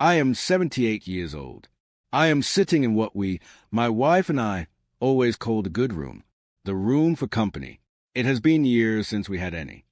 I am 78 years old. I am sitting in what my wife and I, always call the good room, the room for company. It has been years since we had any.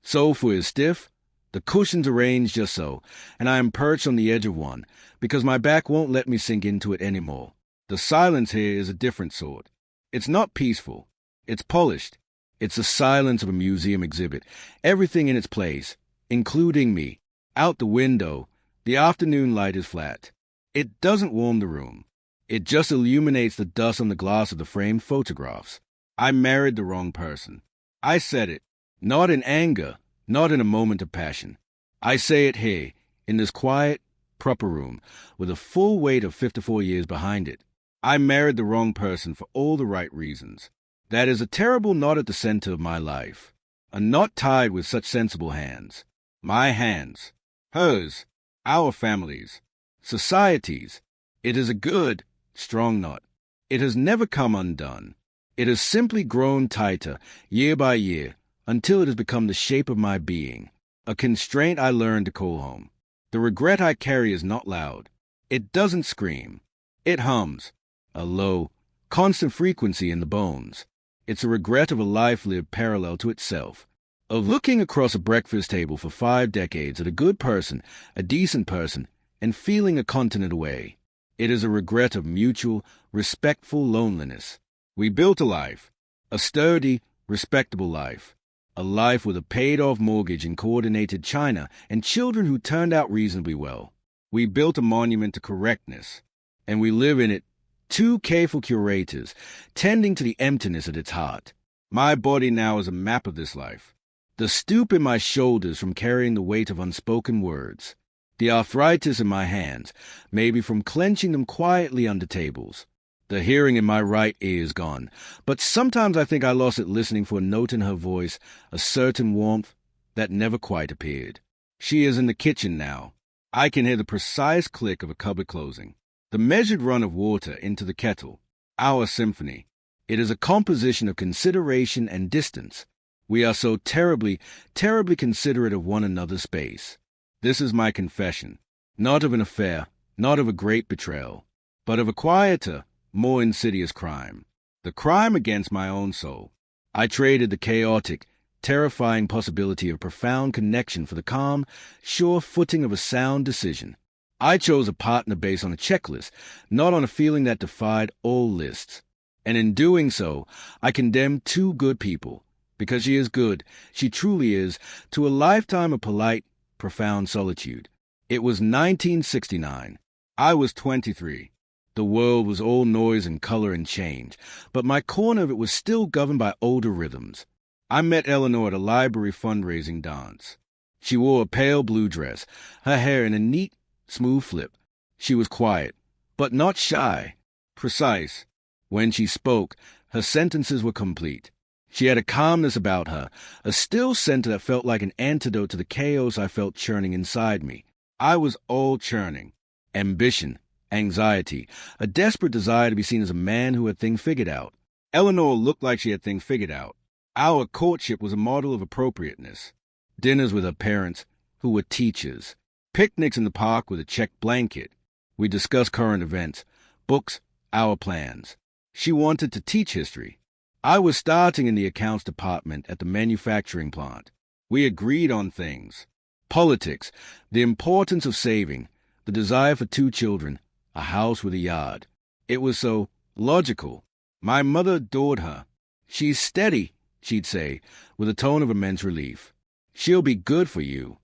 Sofa is stiff, the cushions arranged just so, and I am perched on the edge of one, because my back won't let me sink into it anymore. The silence here is a different sort. It's not peaceful. It's polished. It's the silence of a museum exhibit. Everything in its place, including me. Out the window, the afternoon light is flat. It doesn't warm the room. It just illuminates the dust on the glass of the framed photographs. I married the wrong person. I said it, not in anger, not in a moment of passion. I say it here, in this quiet, proper room, with the full weight of 54 years behind it. I married the wrong person for all the right reasons. That is a terrible knot at the center of my life. A knot tied with such sensible hands. My hands. Hers. Our families. Societies. It is a good, strong knot. It has never come undone. It has simply grown tighter, year by year, until it has become the shape of my being, a constraint I learned to call home. The regret I carry is not loud. It doesn't scream. It hums, a low, constant frequency in the bones. It's a regret of a life lived parallel to itself, of looking across a breakfast table for 5 decades at a good person, a decent person, and feeling a continent away. It is a regret of mutual, respectful loneliness. We built a life, a sturdy, respectable life, a life with a paid-off mortgage in coordinated China and children who turned out reasonably well. We built a monument to correctness, and we live in it, 2 careful curators, tending to the emptiness at its heart. My body now is a map of this life. The stoop in my shoulders from carrying the weight of unspoken words. The arthritis in my hands, maybe from clenching them quietly under tables. The hearing in my right ear is gone, but sometimes I think I lost it listening for a note in her voice, a certain warmth that never quite appeared. She is in the kitchen now. I can hear the precise click of a cupboard closing, the measured run of water into the kettle. Our symphony. It is a composition of consideration and distance. We are so terribly, terribly considerate of one another's space. This is my confession, not of an affair, not of a great betrayal, but of a quieter, more insidious crime. The crime against my own soul. I traded the chaotic, terrifying possibility of profound connection for the calm, sure footing of a sound decision. I chose a partner based on a checklist, not on a feeling that defied all lists. And in doing so, I condemned 2 good people, because she is good, she truly is, to a lifetime of polite, profound solitude. It was 1969. I was 23. The world was all noise and color and change, but my corner of it was still governed by older rhythms. I met Eleanor at a library fundraising dance. She wore a pale blue dress, her hair in a neat, smooth flip. She was quiet, but not shy, precise. When she spoke, her sentences were complete. She had a calmness about her, a still center that felt like an antidote to the chaos I felt churning inside me. I was all churning. Ambition, anxiety, a desperate desire to be seen as a man who had things figured out. Eleanor looked like she had things figured out. Our courtship was a model of appropriateness. Dinners with her parents, who were teachers. Picnics in the park with a checked blanket. We discussed current events, books, our plans. She wanted to teach history. I was starting in the accounts department at the manufacturing plant. We agreed on things. Politics, the importance of saving, the desire for 2 children, a house with a yard. It was so logical. My mother adored her. She's steady, she'd say, with a tone of immense relief. She'll be good for you.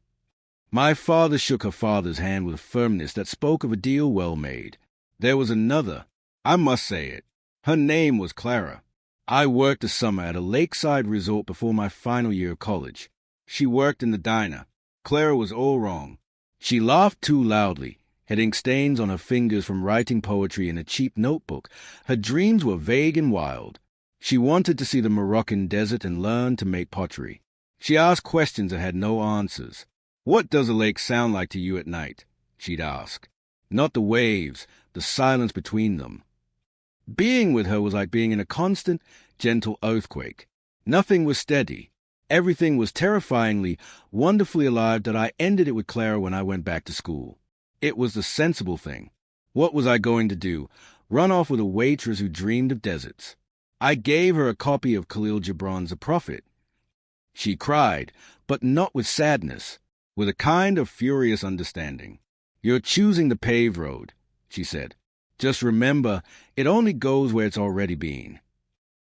My father shook her father's hand with a firmness that spoke of a deal well made. There was another. I must say it. Her name was Clara. I worked a summer at a lakeside resort before my final year of college. She worked in the diner. Clara was all wrong. She laughed too loudly, had ink stains on her fingers from writing poetry in a cheap notebook. Her dreams were vague and wild. She wanted to see the Moroccan desert and learn to make pottery. She asked questions that had no answers. What does a lake sound like to you at night? She'd ask. Not the waves, the silence between them. Being with her was like being in a constant, gentle earthquake. Nothing was steady. Everything was terrifyingly, wonderfully alive that I ended it with Clara when I went back to school. It was the sensible thing. What was I going to do? Run off with a waitress who dreamed of deserts? I gave her a copy of Khalil Gibran's A Prophet. She cried, but not with sadness, with a kind of furious understanding. "You're choosing the paved road," she said. "Just remember, it only goes where it's already been."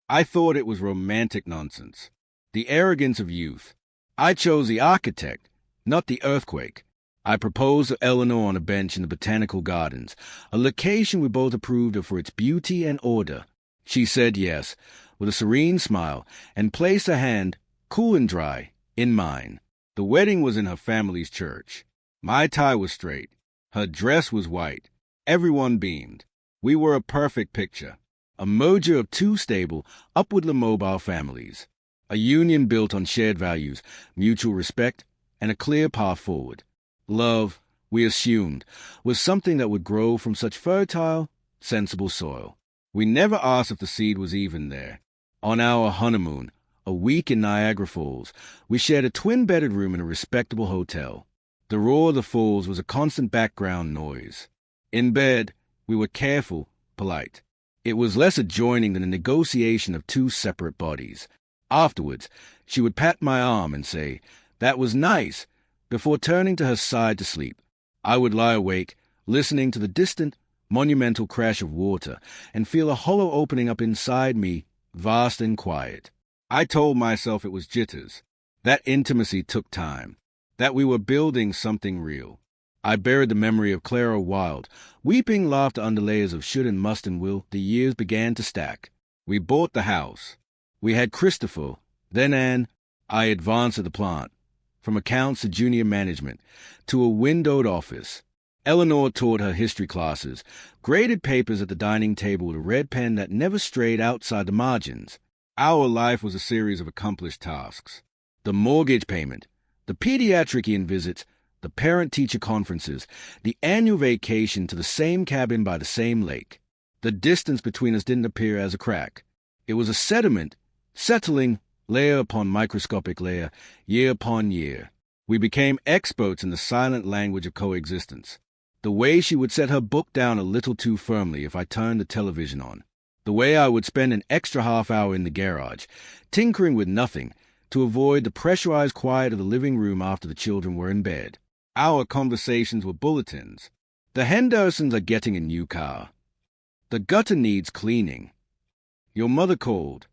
I thought it was romantic nonsense. The arrogance of youth. I chose the architect, not the earthquake. I proposed to Eleanor on a bench in the Botanical Gardens, a location we both approved of for its beauty and order. She said yes, with a serene smile, and placed her hand, cool and dry, in mine. The wedding was in her family's church. My tie was straight. Her dress was white. Everyone beamed. We were a perfect picture. A merger of two stable, upwardly mobile families. A union built on shared values, mutual respect, and a clear path forward. Love, we assumed, was something that would grow from such fertile, sensible soil. We never asked if the seed was even there. On our honeymoon, a week in Niagara Falls, we shared a twin-bedded room in a respectable hotel. The roar of the falls was a constant background noise. In bed, we were careful, polite. It was less adjoining than a negotiation of two separate bodies. Afterwards, she would pat my arm and say, "That was nice," before turning to her side to sleep. I would lie awake, listening to the distant, monumental crash of water, and feel a hollow opening up inside me, vast and quiet. I told myself it was jitters. That intimacy took time. That we were building something real. I buried the memory of Clara Wilde. Weeping laughter under layers of should and must and will, the years began to stack. We bought the house. We had Christopher, then Anne. I advanced at the plant, from accounts to junior management, to a windowed office. Eleanor taught her history classes, graded papers at the dining table with a red pen that never strayed outside the margins. Our life was a series of accomplished tasks. The mortgage payment, the pediatric visits, the parent-teacher conferences, the annual vacation to the same cabin by the same lake. The distance between us didn't appear as a crack. It was a sediment, settling layer upon microscopic layer, year upon year. We became experts in the silent language of coexistence. The way she would set her book down a little too firmly if I turned the television on. The way I would spend an extra half hour in the garage, tinkering with nothing, to avoid the pressurized quiet of the living room after the children were in bed. Our conversations were bulletins. The Hendersons are getting a new car. The gutter needs cleaning. Your mother called.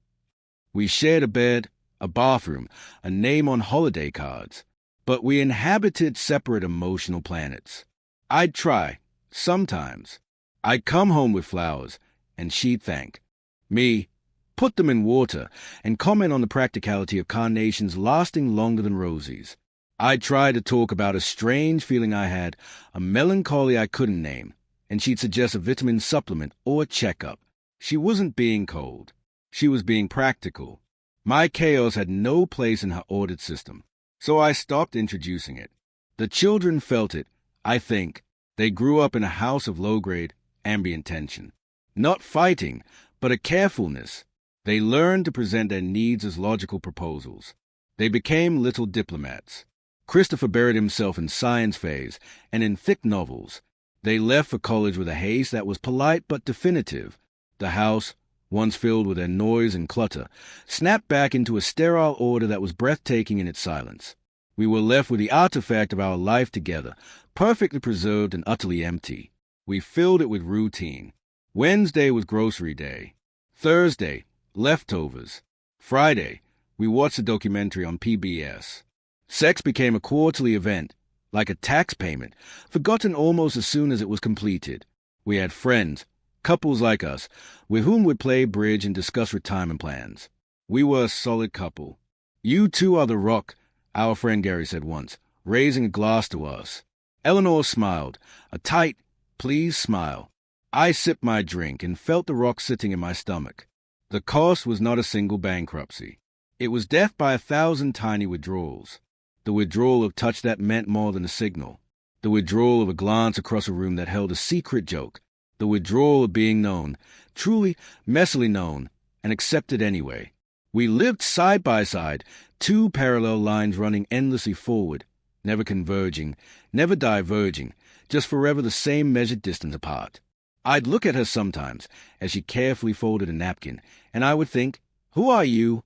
We shared a bed, a bathroom, a name on holiday cards, but we inhabited separate emotional planets. I'd try, sometimes. I'd come home with flowers, and she'd thank me, put them in water, and comment on the practicality of carnations lasting longer than roses. I'd try to talk about a strange feeling I had, a melancholy I couldn't name, and she'd suggest a vitamin supplement or a checkup. She wasn't being cold. She was being practical. My chaos had no place in her ordered system, so I stopped introducing it. The children felt it, I think. They grew up in a house of low-grade, ambient tension. Not fighting, but a carefulness. They learned to present their needs as logical proposals. They became little diplomats. Christopher buried himself in science phase and in thick novels. They left for college with a haste that was polite but definitive. The house, once filled with their noise and clutter, snapped back into a sterile order that was breathtaking in its silence. We were left with the artifact of our life together, perfectly preserved and utterly empty. We filled it with routine. Wednesday was grocery day. Thursday, leftovers. Friday, we watched a documentary on PBS. Sex became a quarterly event, like a tax payment, forgotten almost as soon as it was completed. We had friends, couples like us, with whom we'd play bridge and discuss retirement plans. We were a solid couple. "You two are the rock," our friend Gary said once, raising a glass to us. Eleanor smiled, a tight, pleased smile. I sipped my drink and felt the rock sitting in my stomach. The cost was not a single bankruptcy. It was death by 1,000 tiny withdrawals. The withdrawal of touch that meant more than a signal. The withdrawal of a glance across a room that held a secret joke. The withdrawal of being known, truly, messily known, and accepted anyway. We lived side by side, two parallel lines running endlessly forward, never converging, never diverging, just forever the same measured distance apart. I'd look at her sometimes as she carefully folded a napkin, and I would think, "Who are you?"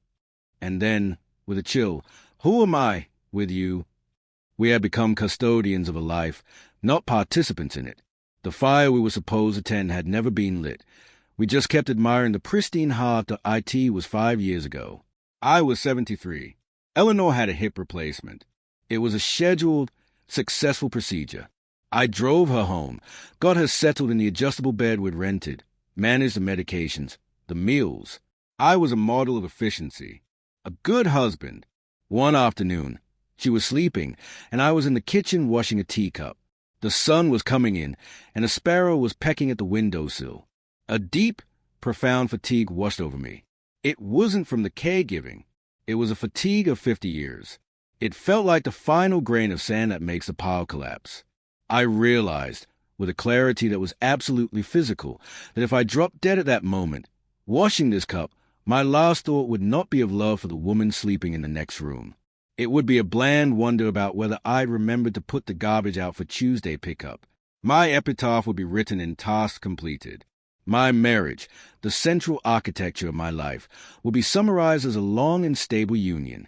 And then, with a chill, "Who am I with you?" We had become custodians of a life, not participants in it. The fire we were supposed to tend had never been lit. We just kept admiring the pristine heart that IT was 5 years ago. I was 73. Eleanor had a hip replacement. It was a scheduled, successful procedure. I drove her home, got her settled in the adjustable bed we'd rented, managed the medications, the meals. I was a model of efficiency. A good husband. One afternoon, she was sleeping, and I was in the kitchen washing a teacup. The sun was coming in, and a sparrow was pecking at the windowsill. A deep, profound fatigue washed over me. It wasn't from the caregiving. It was a fatigue of 50 years. It felt like the final grain of sand that makes the pile collapse. I realized, with a clarity that was absolutely physical, that if I dropped dead at that moment, washing this cup, my last thought would not be of love for the woman sleeping in the next room. It would be a bland wonder about whether I'd remembered to put the garbage out for Tuesday pickup. My epitaph would be written in task completed. My marriage, the central architecture of my life, would be summarized as a long and stable union.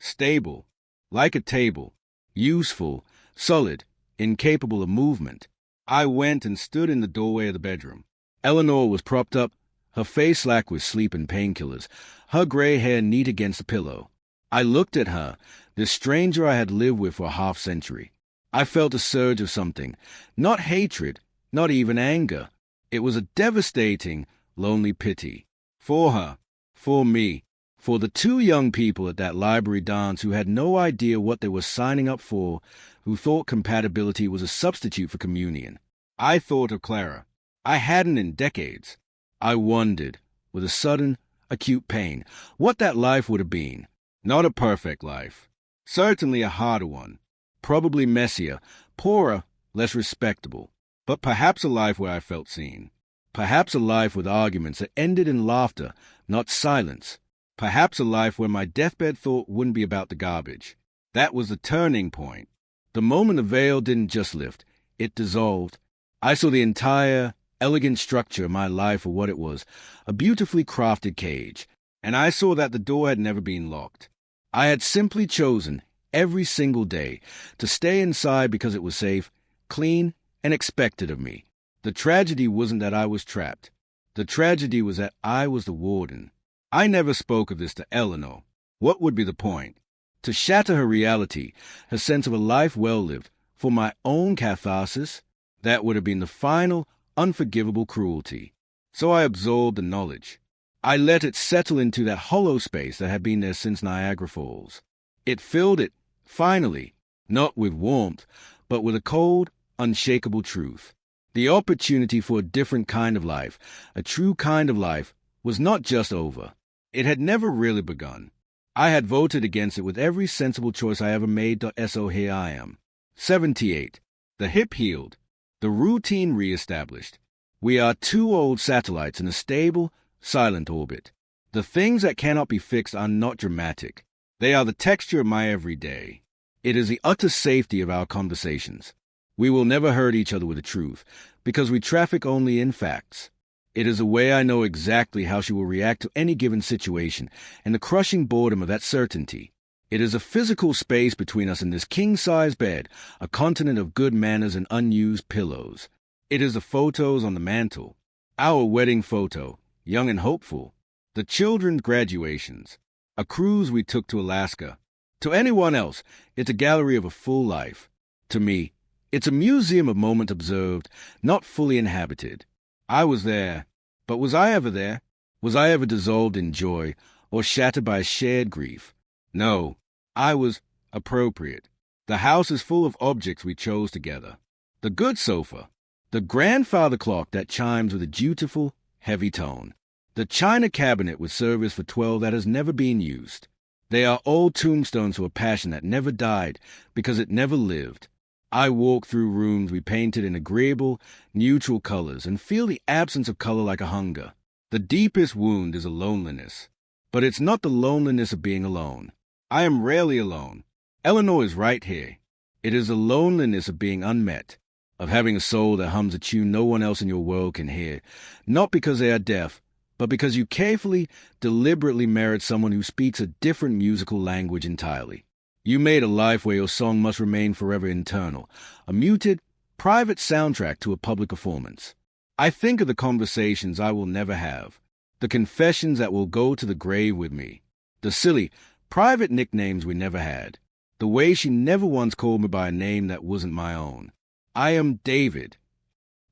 Stable, like a table, useful, solid, incapable of movement. I went and stood in the doorway of the bedroom. Eleanor was propped up, her face slack with sleep and painkillers, her gray hair neat against the pillow. I looked at her, this stranger I had lived with for a half-century. I felt a surge of something, not hatred, not even anger. It was a devastating, lonely pity. For her, for me, for the two young people at that library dance who had no idea what they were signing up for, who thought compatibility was a substitute for communion. I thought of Clara. I hadn't in decades. I wondered, with a sudden, acute pain, what that life would have been. Not a perfect life. Certainly a harder one. Probably messier, poorer, less respectable. But perhaps a life where I felt seen. Perhaps a life with arguments that ended in laughter, not silence. Perhaps a life where my deathbed thought wouldn't be about the garbage. That was the turning point. The moment the veil didn't just lift, it dissolved. I saw the entire, elegant structure of my life for what it was, a beautifully crafted cage. And I saw that the door had never been locked. I had simply chosen, every single day, to stay inside because it was safe, clean, and expected of me. The tragedy wasn't that I was trapped. The tragedy was that I was the warden. I never spoke of this to Eleanor. What would be the point? To shatter her reality, her sense of a life well lived, for my own catharsis, that would have been the final, unforgivable cruelty. So I absorbed the knowledge. I let it settle into that hollow space that had been there since Niagara Falls. It filled it, finally, not with warmth, but with a cold, unshakable truth. The opportunity for a different kind of life, a true kind of life, was not just over. It had never really begun. I had voted against it with every sensible choice I ever made, so here I am. 78. The hip healed. The routine reestablished. We are two old satellites in a stable, silent orbit. The things that cannot be fixed are not dramatic. They are the texture of my everyday. It is the utter safety of our conversations. We will never hurt each other with the truth, because we traffic only in facts. It is a way I know exactly how she will react to any given situation, and the crushing boredom of that certainty. It is a physical space between us in this king-size bed, a continent of good manners and unused pillows. It is the photos on the mantel. Our wedding photo, young and hopeful. The children's graduations. A cruise we took to Alaska. To anyone else, it's a gallery of a full life. To me, it's a museum of moments observed, not fully inhabited. I was there, but was I ever there? Was I ever dissolved in joy, or shattered by a shared grief? No, I was appropriate. The house is full of objects we chose together. The good sofa, the grandfather clock that chimes with a dutiful, heavy tone, the china cabinet with service for 12 that has never been used. They are old tombstones to a passion that never died because it never lived. I walk through rooms we painted in agreeable, neutral colors and feel the absence of color like a hunger. The deepest wound is a loneliness. But it's not the loneliness of being alone. I am rarely alone. Eleanor is right here. It is the loneliness of being unmet. of having a soul that hums a tune no one else in your world can hear, not because they are deaf, but because you carefully, deliberately married someone who speaks a different musical language entirely. You made a life where your song must remain forever internal, a muted, private soundtrack to a public performance. I think of the conversations I will never have, the confessions that will go to the grave with me, the silly, private nicknames we never had, the way she never once called me by a name that wasn't my own. I am David.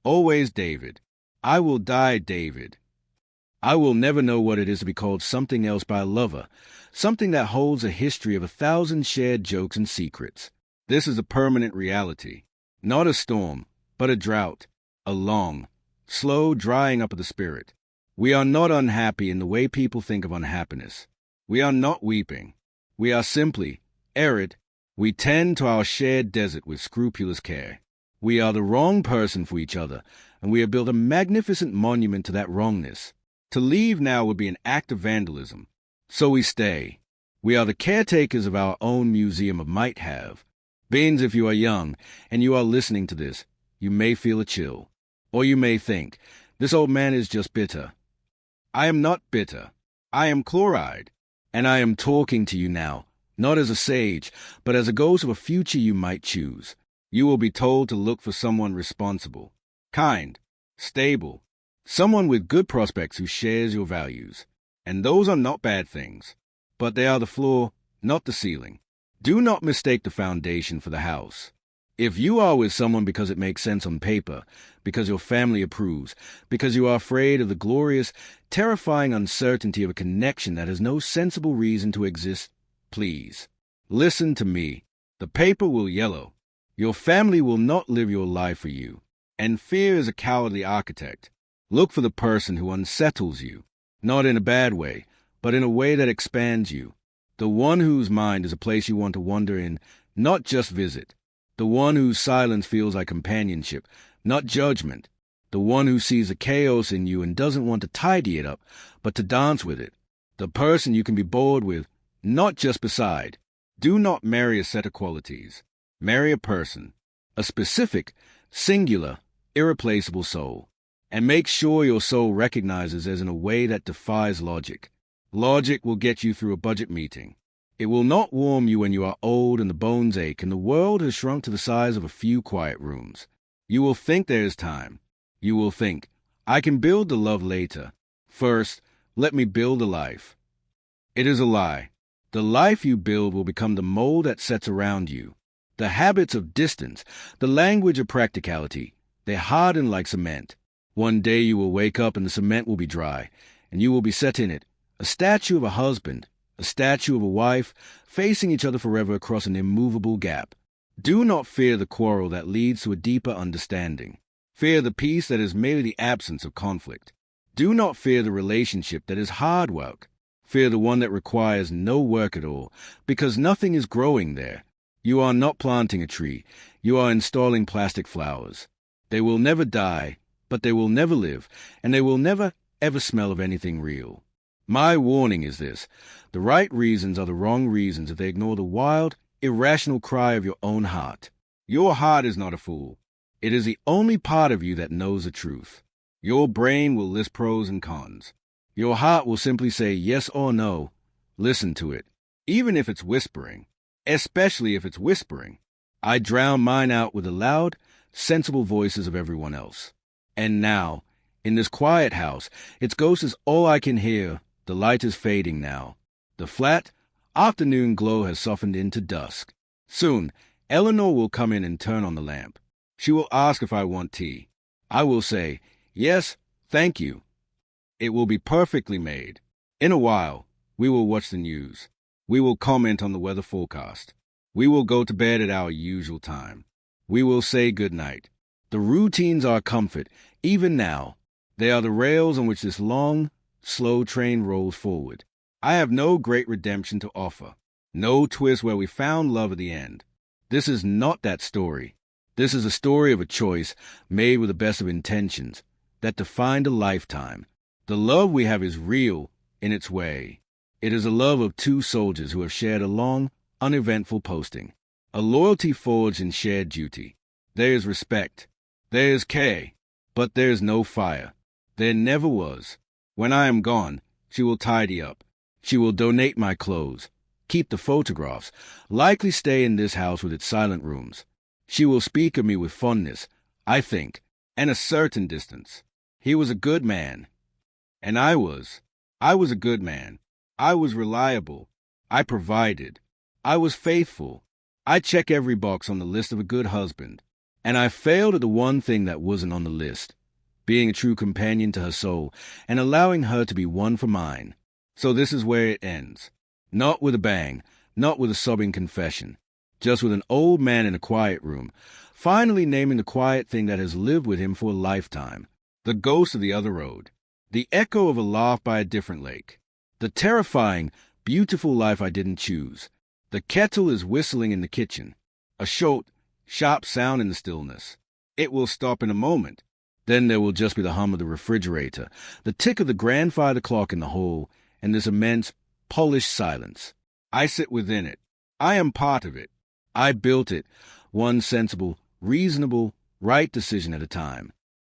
Always David. I will die David. I will never know what it is to be called something else by a lover, something that holds a history of 1,000 shared jokes and secrets. This is a permanent reality. Not a storm, but a drought, a long, slow drying up of the spirit. We are not unhappy in the way people think of unhappiness. We are not weeping. We are simply arid. We tend to our shared desert with scrupulous care. We are the wrong person for each other, and we have built a magnificent monument to that wrongness. To leave now would be an act of vandalism. So we stay. We are the caretakers of our own museum of might have. Beans, if you are young, and you are listening to this, you may feel a chill. Or you may think, this old man is just bitter. I am not bitter. I am chloride. And I am talking to you now, not as a sage, but as a ghost of a future you might choose. You will be told to look for someone responsible, kind, stable, someone with good prospects who shares your values. And those are not bad things, but they are the floor, not the ceiling. Do not mistake the foundation for the house. If you are with someone because it makes sense on paper, because your family approves, because you are afraid of the glorious, terrifying uncertainty of a connection that has no sensible reason to exist, please, listen to me. The paper will yellow. Your family will not live your life for you, and fear is a cowardly architect. Look for the person who unsettles you, not in a bad way, but in a way that expands you. The one whose mind is a place you want to wander in, not just visit. The one whose silence feels like companionship, not judgment. The one who sees the chaos in you and doesn't want to tidy it up, but to dance with it. The person you can be bored with, not just beside. Do not marry a set of qualities. Marry a person, a specific, singular, irreplaceable soul. And make sure your soul recognizes as in a way that defies logic. Logic will get you through a budget meeting. It will not warm you when you are old and the bones ache and the world has shrunk to the size of a few quiet rooms. You will think there is time. You will think, I can build the love later. First, let me build a life. It is a lie. The life you build will become the mold that sets around you. The habits of distance, the language of practicality, they harden like cement. One day you will wake up and the cement will be dry, and you will be set in it, a statue of a husband, a statue of a wife, facing each other forever across an immovable gap. Do not fear the quarrel that leads to a deeper understanding. Fear the peace that is merely the absence of conflict. Do not fear the relationship that is hard work. Fear the one that requires no work at all, because nothing is growing there. You are not planting a tree. You are installing plastic flowers. They will never die, but they will never live, and they will never, ever smell of anything real. My warning is this. The right reasons are the wrong reasons if they ignore the wild, irrational cry of your own heart. Your heart is not a fool. It is the only part of you that knows the truth. Your brain will list pros and cons. Your heart will simply say yes or no. Listen to it, even if it's whispering, especially if it's whispering. I drown mine out with the loud, sensible voices of everyone else. And now, in this quiet house, its ghost is all I can hear. The light is fading now. The flat, afternoon glow has softened into dusk. Soon, Eleanor will come in and turn on the lamp. She will ask if I want tea. I will say, yes, thank you. It will be perfectly made. In a while, we will watch the news. We will comment on the weather forecast. We will go to bed at our usual time. We will say good night. The routines are comfort, even now. They are the rails on which this long, slow train rolls forward. I have no great redemption to offer. No twist where we found love at the end. This is not that story. This is a story of a choice made with the best of intentions that defined a lifetime. The love we have is real in its way. It is a love of two soldiers who have shared a long, uneventful posting. A loyalty forged in shared duty. There is respect, There's Kay, but there's no fire. There never was. When I am gone, she will tidy up. She will donate my clothes, keep the photographs, likely stay in this house with its silent rooms. She will speak of me with fondness, I think, and a certain distance. He was a good man. And I was a good man. I was reliable. I provided. I was faithful. I check every box on the list of a good husband. And I failed at the one thing that wasn't on the list, being a true companion to her soul and allowing her to be one for mine. So this is where it ends. Not with a bang, not with a sobbing confession, just with an old man in a quiet room, finally naming the quiet thing that has lived with him for a lifetime. The ghost of the other road. The echo of a laugh by a different lake. The terrifying, beautiful life I didn't choose. The kettle is whistling in the kitchen. A short, sharp sound in the stillness. It will stop in a moment. Then there will just be the hum of the refrigerator, the tick of the grandfather clock in the hall, and this immense, polished silence. I sit within it. I am part of it. I built it, one sensible, reasonable, right decision at a time.